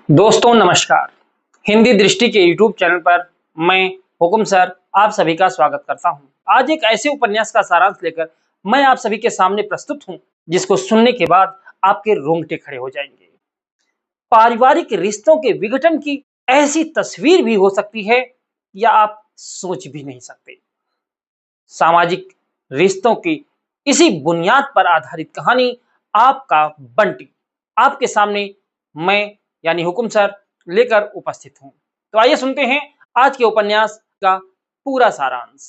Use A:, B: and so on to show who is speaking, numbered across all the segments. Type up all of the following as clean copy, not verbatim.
A: दोस्तों नमस्कार। हिंदी दृष्टि के YouTube चैनल पर मैं हुकुम सर आप सभी का स्वागत करता हूं। आज एक ऐसे उपन्यास का सारांश लेकर मैं आप सभी के सामने प्रस्तुत हूं जिसको सुनने के बाद आपके रोंगटे खड़े हो जाएंगे। पारिवारिक रिश्तों के विघटन की ऐसी तस्वीर भी हो सकती है या आप सोच भी नहीं सकते। सामाजिक रिश्तों की इसी बुनियाद पर आधारित कहानी आपका बंटी आपके सामने मैं यानी हुकुम सर लेकर उपस्थित हूं। तो आइए सुनते हैं आज के उपन्यास का पूरा सारांश।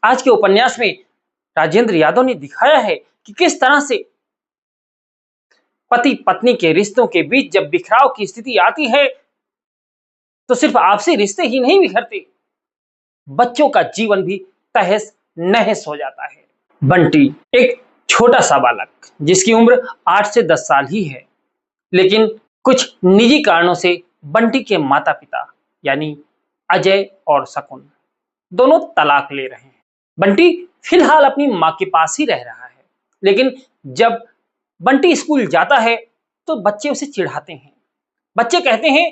A: आज के उपन्यास में राजेंद्र यादव ने दिखाया है कि किस तरह से पति पत्नी के रिश्तों के बीच जब बिखराव की स्थिति आती है तो सिर्फ आपसी रिश्ते ही नहीं बिखरते, बच्चों का जीवन भी तहस नहस हो जाता है। बंटी एक छोटा सा बालक जिसकी उम्र 8 से 10 साल ही है, लेकिन कुछ निजी कारणों से बंटी के माता पिता यानी अजय और शकुन दोनों तलाक ले रहे हैं। बंटी फिलहाल अपनी माँ के पास ही रह रहा है, लेकिन जब बंटी स्कूल जाता है तो बच्चे उसे चिढ़ाते हैं। बच्चे कहते हैं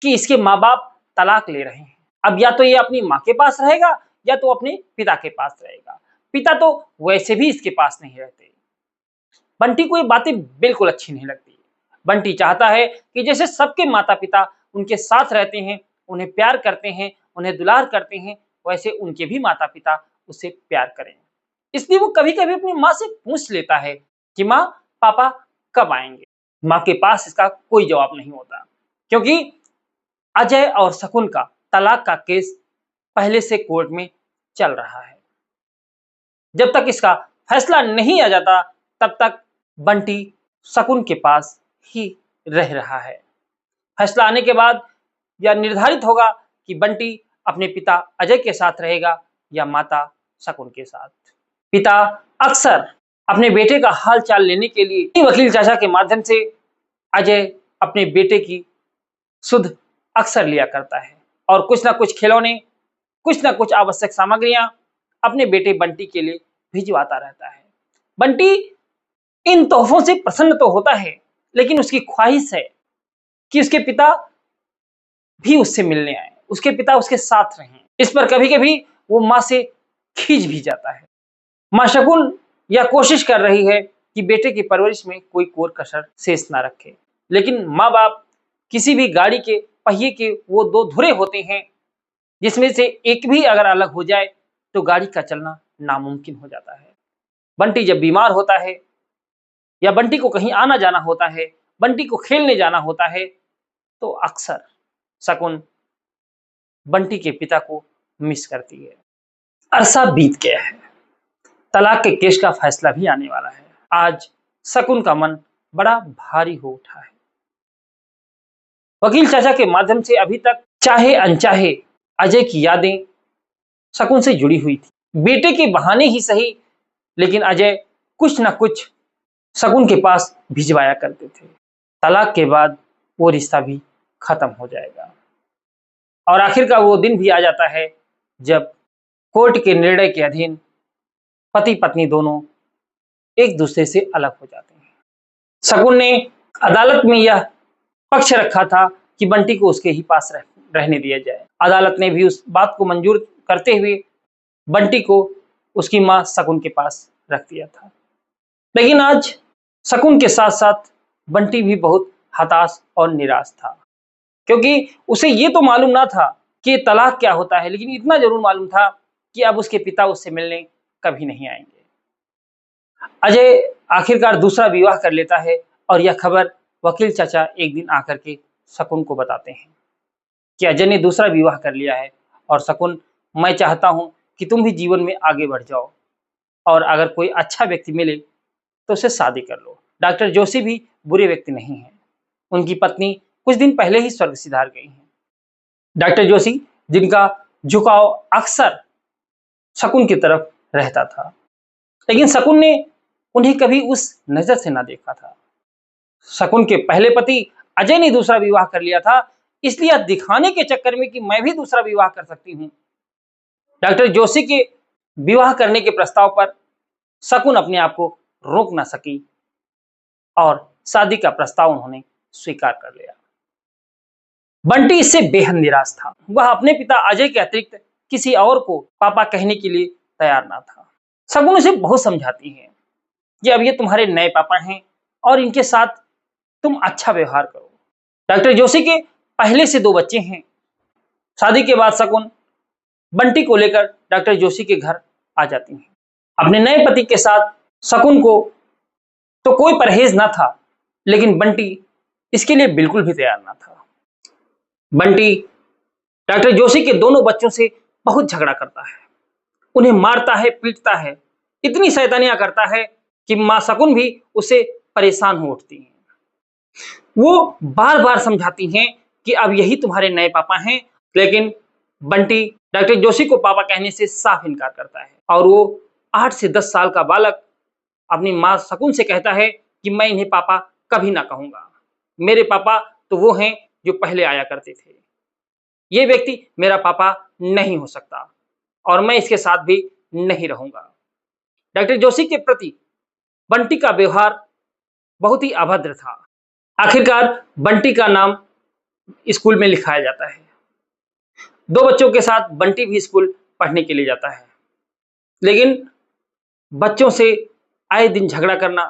A: कि इसके माँ बाप तलाक ले रहे हैं, अब या तो ये अपनी माँ के पास रहेगा या तो अपने पिता के पास रहेगा। पिता तो वैसे भी इसके पास नहीं रहते। बंटी को ये बातें बिल्कुल अच्छी नहीं लगती। बंटी चाहता है कि जैसे सबके माता पिता उनके साथ रहते हैं, उन्हें प्यार करते हैं, उन्हें दुलार करते हैं, वैसे उनके भी माता पिता उससे प्यार करें। इसलिए वो कभी कभी अपनी माँ से पूछ लेता है कि माँ पापा कब आएंगे। माँ के पास इसका कोई जवाब नहीं होता, क्योंकि अजय और शकुन का तलाक का केस पहले से कोर्ट में चल रहा है। जब तक इसका फैसला नहीं आ जाता तब तक बंटी शकुन के पास ही रह रहा है। फैसला आने के बाद यह निर्धारित होगा कि बंटी अपने पिता अजय के साथ रहेगा या माता शकुन के साथ। पिता अक्सर अपने बेटे का हाल चाल लेने के लिए वकील चाचा के माध्यम से अजय अपने बेटे की सुध अक्सर लिया करता है और कुछ ना कुछ खिलौने, कुछ ना कुछ आवश्यक सामग्रियां अपने बेटे बंटी के लिए भिजवाता रहता है। बंटी इन तोहफों से प्रसन्न तो होता है, लेकिन उसकी ख्वाहिश है कि उसके पिता भी उससे मिलने आए, उसके पिता उसके साथ रहें। इस पर कभी कभी वो माँ से खींच भी जाता है। माँ शकुन यह कोशिश कर रही है कि बेटे की परवरिश में कोई कोर कसर शेष ना रखे, लेकिन माँ बाप किसी भी गाड़ी के पहिए के वो दो धुरे होते हैं जिसमें से एक भी अगर अलग हो जाए तो गाड़ी का चलना नामुमकिन हो जाता है। बंटी जब बीमार होता है या बंटी को कहीं आना जाना होता है, बंटी को खेलने जाना होता है, तो अक्सर शकुन बंटी के पिता को मिस करती है। अरसा बीत गया है, तलाक के केस का फैसला भी आने वाला है। आज शकुन का मन बड़ा भारी हो उठा है। वकील चाचा के माध्यम से अभी तक चाहे अनचाहे अजय की यादें शकुन से जुड़ी हुई थी। बेटे के बहाने ही सही, लेकिन अजय कुछ ना कुछ शकुन के पास भिजवाया करते थे। तलाक के बाद वो रिश्ता भी खत्म हो जाएगा और आखिरकार वो दिन भी आ जाता है जब कोर्ट के निर्णय के अधीन पति पत्नी दोनों एक दूसरे से अलग हो जाते हैं। शकुन ने अदालत में यह पक्ष रखा था कि बंटी को उसके ही पास रहने दिया जाए। अदालत ने भी उस बात को मंजूर करते हुए बंटी को उसकी माँ शकुन के पास रख दिया था। लेकिन आज शकुन के साथ साथ बंटी भी बहुत हताश और निराश था, क्योंकि उसे ये तो मालूम ना था कि तलाक क्या होता है, लेकिन इतना जरूर मालूम था कि अब उसके पिता उससे मिलने कभी नहीं आएंगे। अजय आखिरकार दूसरा विवाह कर लेता है और यह खबर वकील चाचा एक दिन आकर के शकुन को बताते हैं कि अजय ने दूसरा विवाह कर लिया है और शकुन, मैं चाहता हूं कि तुम भी जीवन में आगे बढ़ जाओ और अगर कोई अच्छा व्यक्ति मिले तो उससे शादी कर लो। डॉक्टर जोशी भी बुरे व्यक्ति नहीं है, उनकी पत्नी कुछ दिन पहले ही स्वर्ग सिधार गई हैं। डॉक्टर जोशी जिनका झुकाव अक्सर शकुन की तरफ रहता था, लेकिन शकुन ने उन्हें कभी उस नजर से ना देखा था। शकुन के पहले पति अजय ने दूसरा विवाह कर लिया था, इसलिए दिखाने के चक्कर में कि मैं भी दूसरा विवाह कर सकती हूँ, डॉक्टर जोशी के विवाह करने के प्रस्ताव पर शकुन अपने आप को रोक ना सकी और शादी का प्रस्ताव उन्होंने स्वीकार कर लिया। बंटी इससे बेहद निराश था। वह अपने पिता अजय के अतिरिक्त किसी और को पापा कहने के लिए तैयार ना था। शगुन उसे बहुत समझाती है कि अब ये तुम्हारे नए पापा हैं और इनके साथ तुम अच्छा व्यवहार करो। डॉक्टर जोशी के पहले से 2 बच्चे हैं। शादी के बाद शगुन बंटी को लेकर डॉक्टर जोशी के घर आ जाती हैं। अपने नए पति के साथ शगुन को तो कोई परहेज ना था, लेकिन बंटी इसके लिए बिल्कुल भी तैयार ना था। बंटी डॉक्टर जोशी के दोनों बच्चों से बहुत झगड़ा करता है, उन्हें मारता है, पीटता है, इतनी शैतानियां करता है कि मां शगुन भी उसे परेशान हो उठती हैं। वो बार बार समझाती हैं कि अब यही तुम्हारे नए पापा हैं, लेकिन बंटी डॉक्टर जोशी को पापा कहने से साफ इनकार करता है और वो 8 से 10 साल का बालक अपनी मां शगुन से कहता है कि मैं इन्हें पापा कभी ना कहूंगा। मेरे पापा तो वो हैं जो पहले आया करते थे। ये व्यक्ति मेरा पापा नहीं हो सकता और मैं इसके साथ भी नहीं रहूंगा। डॉक्टर जोशी के प्रति बंटी का व्यवहार बहुत ही अभद्र था। आखिरकार बंटी का नाम स्कूल में लिखाया जाता है। 2 बच्चों के साथ बंटी भी स्कूल पढ़ने के लिए जाता है, लेकिन बच्चों से आए दिन झगड़ा करना,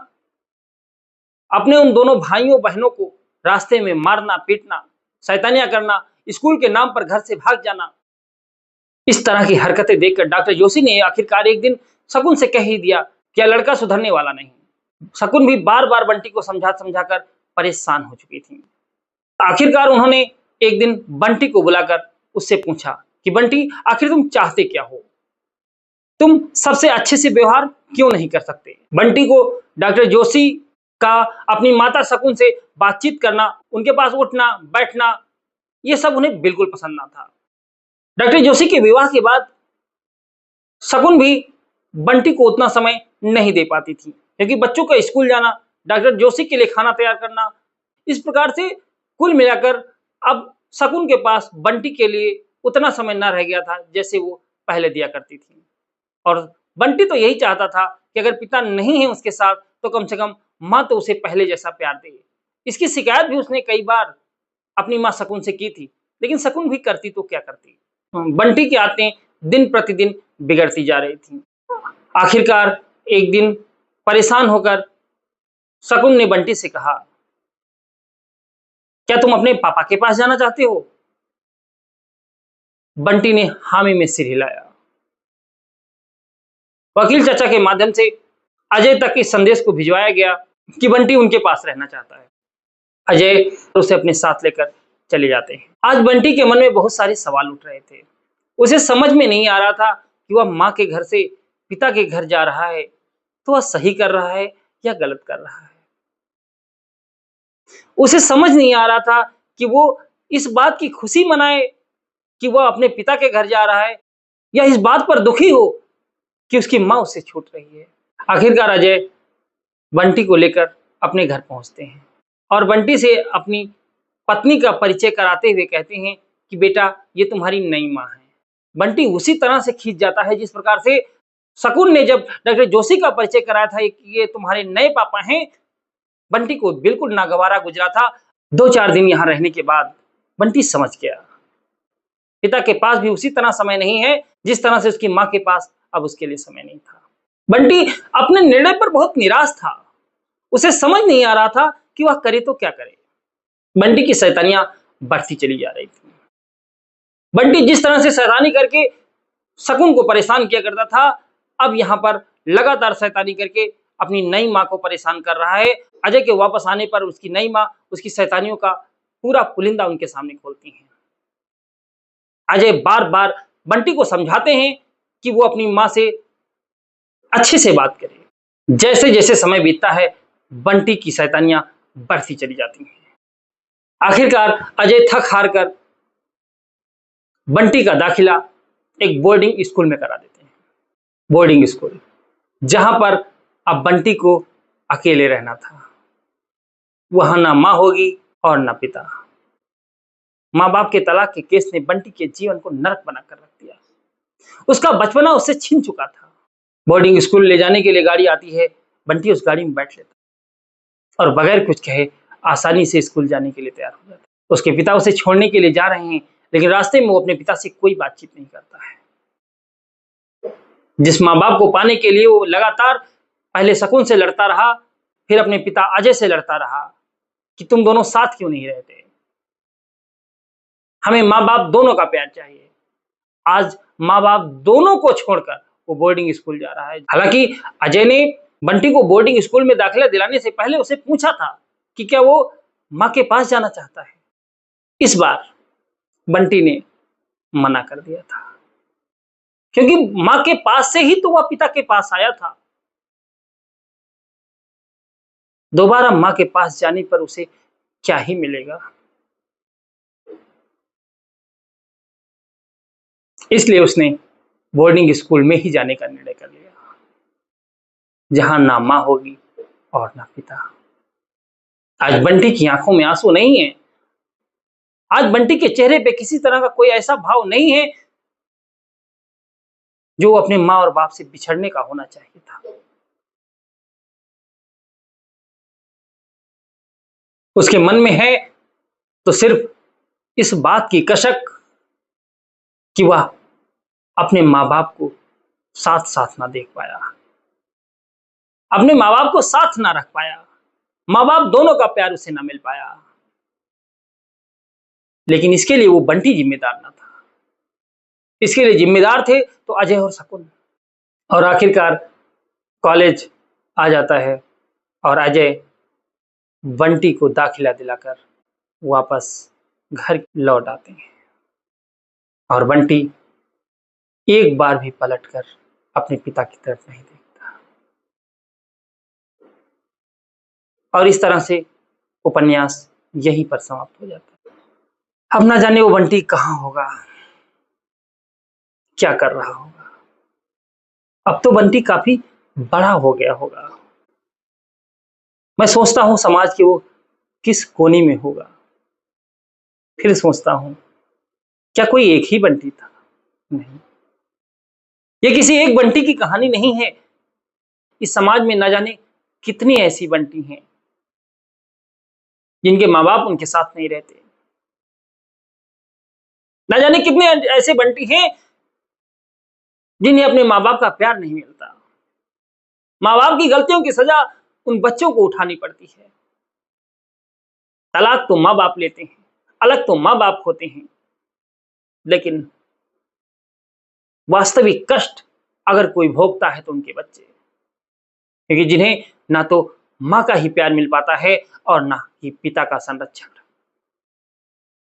A: अपने उन दोनों भाइयों बहनों को रास्ते में मारना, पीटना, शैतानियां करना, स्कूल के नाम पर घर से भाग जाना, इस तरह की हरकतें देखकर डॉक्टर जोशी ने आखिरकार एक दिन शगुन से कह ही दिया कि यह लड़का सुधरने वाला नहीं। शगुन भी बार बार बंटी को समझा समझाकर परेशान हो चुकी थी। आखिरकार उन्होंने एक दिन बंटी को बुलाकर उससे पूछा कि बंटी, आखिर तुम चाहते क्या हो? तुम सबसे अच्छे से व्यवहार क्यों नहीं कर सकते? बंटी को डॉक्टर जोशी का अपनी माता शगुन से बातचीत करना, उनके पास उठना बैठना, ये सब उन्हें बिल्कुल पसंद ना था। डॉक्टर जोशी के विवाह के बाद शगुन भी बंटी को उतना समय नहीं दे पाती थी, क्योंकि बच्चों का स्कूल जाना, डॉक्टर जोशी के लिए खाना तैयार करना, इस प्रकार से कुल मिलाकर अब शगुन के पास बंटी के लिए उतना समय ना रह गया था जैसे वो पहले दिया करती थी। और बंटी तो यही चाहता था कि अगर पिता नहीं है उसके साथ तो कम से कम माँ तो उसे पहले जैसा प्यार दे। इसकी शिकायत भी उसने कई बार अपनी माँ शगुन से की थी, लेकिन शगुन भी करती तो क्या करती। बंटी की आदतें दिन प्रतिदिन बिगड़ती जा रही थी। आखिरकार एक दिन परेशान होकर शगुन ने बंटी से कहा, क्या तुम अपने पापा के पास जाना चाहते हो? बंटी ने हामी में सिर हिलाया। वकील चाचा के माध्यम से अजय तक इस संदेश को भिजवाया गया कि बंटी उनके पास रहना चाहता है। अजय उसे अपने साथ लेकर चले जाते हैं। आज बंटी के मन में बहुत सारे सवाल उठ रहे थे। उसे समझ में नहीं आ रहा था कि वह माँ के घर से पिता के घर जा रहा है तो वह सही कर रहा है या गलत कर रहा है। उसे समझ नहीं आ रहा था कि वो इस बात की खुशी मनाए कि वह अपने पिता के घर जा रहा है या इस बात पर दुखी हो कि उसकी माँ उससे छूट रही है। आखिरकार अजय बंटी को लेकर अपने घर पहुंचते हैं और बंटी से अपनी पत्नी का परिचय कराते हुए कहते हैं कि बेटा, ये तुम्हारी नई माँ है। बंटी उसी तरह से खींच जाता है जिस प्रकार से शगुन ने जब डॉक्टर जोशी का परिचय कराया था कि ये तुम्हारे नए पापा हैं। बंटी को बिल्कुल नागवारा गुजरा था। 2-4 दिन यहाँ रहने के बाद बंटी समझ गया, पिता के पास भी उसी तरह समय नहीं है जिस तरह से उसकी माँ के पास अब उसके लिए समय नहीं था। बंटी अपने निर्णय पर बहुत निराश था। उसे समझ नहीं आ रहा था कि वह करे तो क्या करे। बंटी की शैतानियां बढ़ती चली जा रही थी। बंटी जिस तरह से शैतानी करके शगुन को परेशान किया करता था, अब यहाँ पर लगातार शैतानी करके अपनी नई माँ को परेशान कर रहा है। अजय के वापस आने पर उसकी नई माँ उसकी शैतानियों का पूरा पुलिंदा उनके सामने खोलती हैं। अजय बार बार बंटी को समझाते हैं कि वो अपनी माँ से अच्छे से बात करे। जैसे जैसे समय बीतता है, बंटी की शैतानियां बढ़ती चली जाती हैं। आखिरकार अजय थक हार कर बंटी का दाखिला एक बोर्डिंग स्कूल में करा देते हैं। बोर्डिंग स्कूल जहां पर अब बंटी को अकेले रहना था। वहां ना माँ होगी और ना पिता। माँ बाप के तलाक के केस ने बंटी के जीवन को नरक बनाकर रख दिया। उसका बचपना उससे छीन चुका था। बोर्डिंग स्कूल ले जाने के लिए गाड़ी आती है, बंटी उस गाड़ी में बैठ लेता और बगैर कुछ कहे आसानी से स्कूल जाने के लिए तैयार हो जाता। उसके पिता उसे छोड़ने के लिए जा रहे हैं, लेकिन रास्ते में वो अपने पिता से कोई बातचीत नहीं करता है। जिस माँ बाप को पाने के लिए वो लगातार पहले शकुन से लड़ता रहा, फिर अपने पिता अजय से लड़ता रहा कि तुम दोनों साथ क्यों नहीं रहते, हमें माँ बाप दोनों का प्यार चाहिए। आज माँ बाप दोनों को छोड़कर वो बोर्डिंग स्कूल जा रहा है। हालांकि अजय ने बंटी को बोर्डिंग स्कूल में दाखिला दिलाने से पहले उसे पूछा था कि क्या वो माँ के पास जाना चाहता है। इस बार बंटी ने मना कर दिया था, क्योंकि माँ के पास से ही तो वह पिता के पास आया था। दोबारा माँ के पास जाने पर उसे क्या ही मिलेगा। इसलिए उसने बोर्डिंग स्कूल में ही जाने का निर्णय कर लिया, जहां ना माँ होगी और ना पिता। आज बंटी की आंखों में आंसू नहीं है, आज बंटी के चेहरे पे किसी तरह का कोई ऐसा भाव नहीं है जो अपने माँ और बाप से बिछड़ने का होना चाहिए था। उसके मन में है तो सिर्फ इस बात की कसक कि वह अपने माँ बाप को साथ साथ ना देख पाया, अपने माँ बाप को साथ ना रख पाया, माँ बाप दोनों का प्यार उसे ना मिल पाया। लेकिन इसके लिए वो बंटी जिम्मेदार ना था, इसके लिए जिम्मेदार थे तो अजय और शकुन। और आखिरकार कॉलेज आ जाता है और अजय बंटी को दाखिला दिलाकर वापस घर लौट आते हैं और बंटी एक बार भी पलटकर अपने पिता की तरफ नहीं देखता। और इस तरह से उपन्यास यहीं पर समाप्त हो जाता है। अब ना जाने वो बंटी कहाँ होगा, क्या कर रहा होगा। अब तो बंटी काफी बड़ा हो गया होगा। मैं सोचता हूं समाज के वो किस कोने में होगा। फिर सोचता हूं क्या कोई एक ही बंटी था? नहीं, ये किसी एक बंटी की कहानी नहीं है। इस समाज में न जाने कितनी ऐसी बंटी हैं जिनके माँ बाप उनके साथ नहीं रहते। न जाने कितने ऐसे बंटी हैं जिन्हें अपने माँ बाप का प्यार नहीं मिलता। माँ बाप की गलतियों की सजा उन बच्चों को उठानी पड़ती है। तलाक तो माँ बाप लेते हैं, अलग तो माँ बाप होते हैं, लेकिन वास्तविक कष्ट अगर कोई भोगता है तो उनके बच्चे, क्योंकि जिन्हें ना तो माँ का ही प्यार मिल पाता है और ना ही पिता का संरक्षण।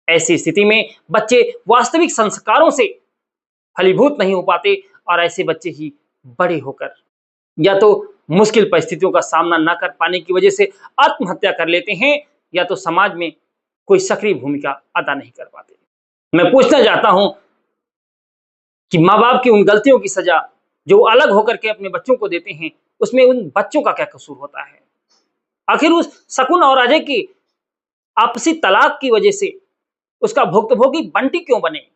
A: ऐसी स्थिति में बच्चे वास्तविक संस्कारों से फलीभूत नहीं हो पाते और ऐसे बच्चे ही बड़े होकर या तो मुश्किल परिस्थितियों का सामना न कर पाने की वजह से आत्महत्या कर लेते हैं, या तो समाज में कोई सक्रिय भूमिका अदा नहीं कर पाते। मैं पूछना चाहता हूं कि माँ बाप की उन गलतियों की सजा जो अलग होकर के अपने बच्चों को देते हैं, उसमें उन बच्चों का क्या कसूर होता है? आखिर उस शकुन और अजय की आपसी तलाक की वजह से उसका भुक्तभोगी बंटी क्यों बने?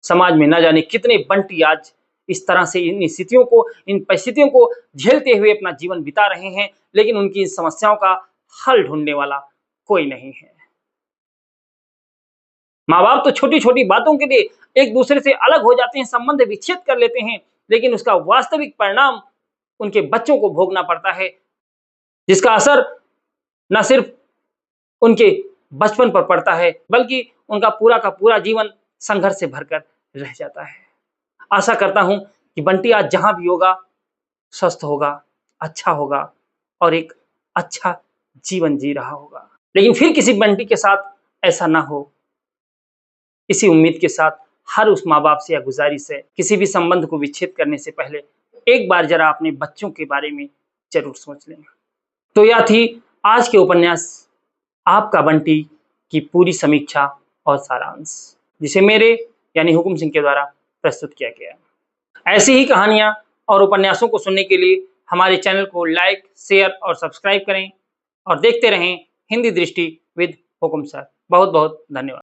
A: समाज में न जाने कितने बंटी आज इस तरह से इन स्थितियों को, इन परिस्थितियों को झेलते हुए अपना जीवन बिता रहे हैं, लेकिन उनकी इन समस्याओं का हल ढूंढने वाला कोई नहीं है। माँ बाप तो छोटी छोटी बातों के लिए एक दूसरे से अलग हो जाते हैं, संबंध विच्छेद कर लेते हैं, लेकिन उसका वास्तविक परिणाम उनके बच्चों को भोगना पड़ता है, जिसका असर न सिर्फ उनके बचपन पर पड़ता है, बल्कि उनका पूरा का पूरा जीवन संघर्ष से भरकर रह जाता है। आशा करता हूं कि बंटी आज जहां भी होगा स्वस्थ होगा, अच्छा होगा और एक अच्छा जीवन जी रहा होगा। लेकिन फिर किसी बंटी के साथ ऐसा ना हो, इसी उम्मीद के साथ हर उस माँ बाप से या गुजारिश है, किसी भी संबंध को विच्छेद करने से पहले एक बार जरा अपने बच्चों के बारे में जरूर सोच लें। तो यह थी आज के उपन्यास आपका बंटी की पूरी समीक्षा और सारांश, जिसे मेरे यानी हुकुम सिंह के द्वारा प्रस्तुत किया गया। ऐसी ही कहानियां और उपन्यासों को सुनने के लिए हमारे चैनल को लाइक, शेयर और सब्सक्राइब करें और देखते रहें हिंदी दृष्टि विद हुकुम सर। बहुत बहुत धन्यवाद।